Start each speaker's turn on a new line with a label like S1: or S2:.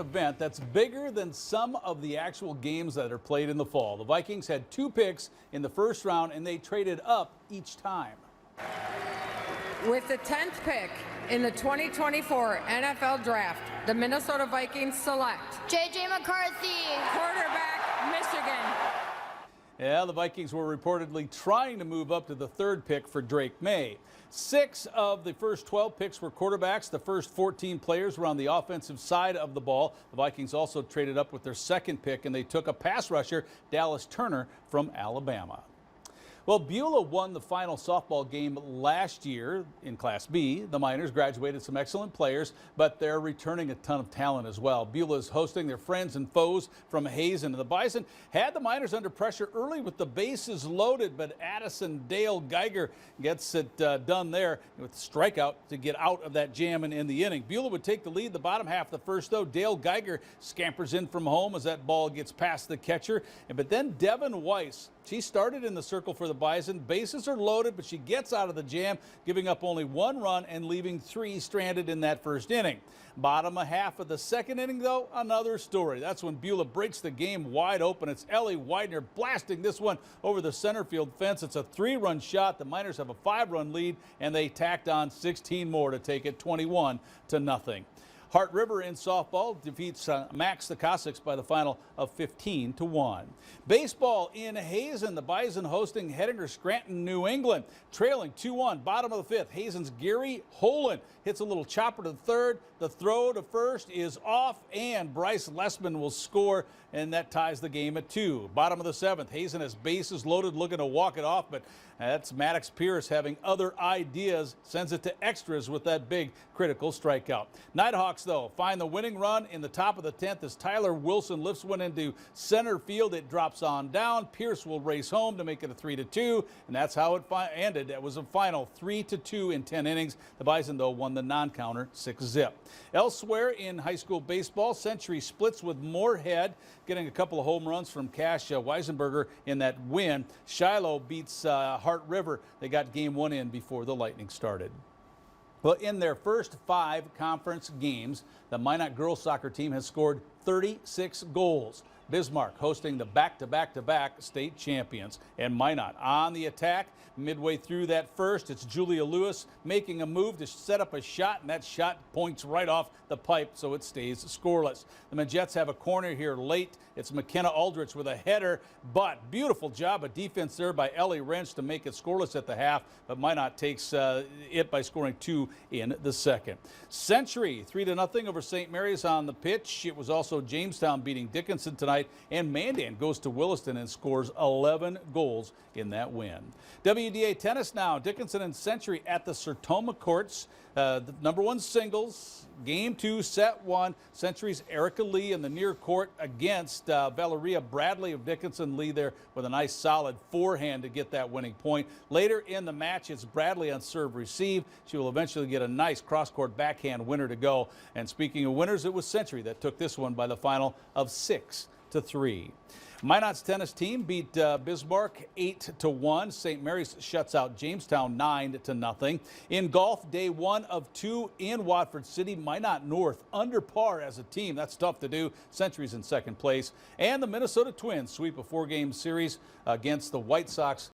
S1: event that's bigger than some of the actual games that are played in the fall. The Vikings had 2 picks in the first round, and they traded up each time.
S2: With the 10th pick in the 2024 NFL Draft, the Minnesota Vikings select
S3: J.J. McCarthy,
S2: quarterback, Michigan.
S1: Yeah, the Vikings were reportedly trying to move up to the 3rd pick for Drake May. 6 of the first 12 picks were quarterbacks. The first 14 players were on the offensive side of the ball. The Vikings also traded up with their 2nd pick, and they took a pass rusher, Dallas Turner, from Alabama. Well, Beulah won the final softball game last year in Class B. The Miners graduated some excellent players, but they're returning a ton of talent as well. Beulah is hosting their friends and foes from Hazen. The Bison had the Miners under pressure early with the bases loaded, but Addison Dale Geiger gets it done there with the strikeout to get out of that jam and end the inning. Beulah would take the lead the bottom half of the first, though. Dale Geiger scampers in from home as that ball gets past the catcher. But then Devin Weiss, she started in the circle for the Bison. Bases are loaded, but she gets out of the jam, giving up only 1 run and leaving 3 stranded in that first inning. Bottom half of the second inning, though, another story. That's when Beulah breaks the game wide open. It's Ellie Widener blasting this one over the center field fence. It's a 3-run shot. The Miners have a 5-run lead, and they tacked on 16 more to take it 21-0. Hart River in softball defeats Max the Cossacks by the final of 15-1. Baseball in Hazen, the Bison hosting Hettinger Scranton, New England, trailing 2-1, bottom of the 5th. Hazen's Gary Holen hits a little chopper to the 3rd. The throw to first is off, and Bryce Lessman will score, and that ties the game at 2. Bottom of the 7th, Hazen has bases loaded, looking to walk it off, but that's Maddox Pierce having other ideas, sends it to extras with that big critical strikeout. Nighthawks, though, find the winning run in the top of the 10th as Tyler Wilson lifts one into center field. It drops on down. Pierce will race home to make it a 3-2, and that's how it ended. It was a final 3-2 in 10 innings. The Bison, though, won the non-counter 6-zip. Elsewhere in high school baseball, Century splits with Moorhead, getting a couple of home runs from Cash Weisenberger in that win. Shiloh beats Hart River. They got game 1 in before the Lightning started. Well, in their first 5 conference games, the Minot girls soccer team has scored 36 goals. Bismarck hosting the back-to-back-to-back state champions. And Minot on the attack. Midway through that first, it's Julia Lewis making a move to set up a shot, and that shot points right off the pipe, so it stays scoreless. The Majettes have a corner here late. It's McKenna Aldrich with a header, but beautiful job of defense there by Ellie Wrench to make it scoreless at the half, but Minot takes it by scoring 2 in the second. Century 3-0 over St. Mary's on the pitch. It was also Jamestown beating Dickinson tonight, and Mandan goes to Williston and scores 11 goals in that win. WDA tennis now. Dickinson and Century at the Sertoma courts. The #1 singles, game 2, set 1. Century's Erica Lee in the near court against Valeria Bradley of Dickinson. Lee there with a nice solid forehand to get that winning point. Later in the match, it's Bradley on serve receive. She will eventually get a nice cross-court backhand winner to go. And speaking of winners, it was Century that took this one by the final of 6-3. Minot's tennis team beat Bismarck 8-1. St. Mary's shuts out Jamestown 9-0. In golf, day 1 of 2 in Watford City. Minot North under par as a team. That's tough to do. Century's in 2nd place. And the Minnesota Twins sweep a 4-game series against the White Sox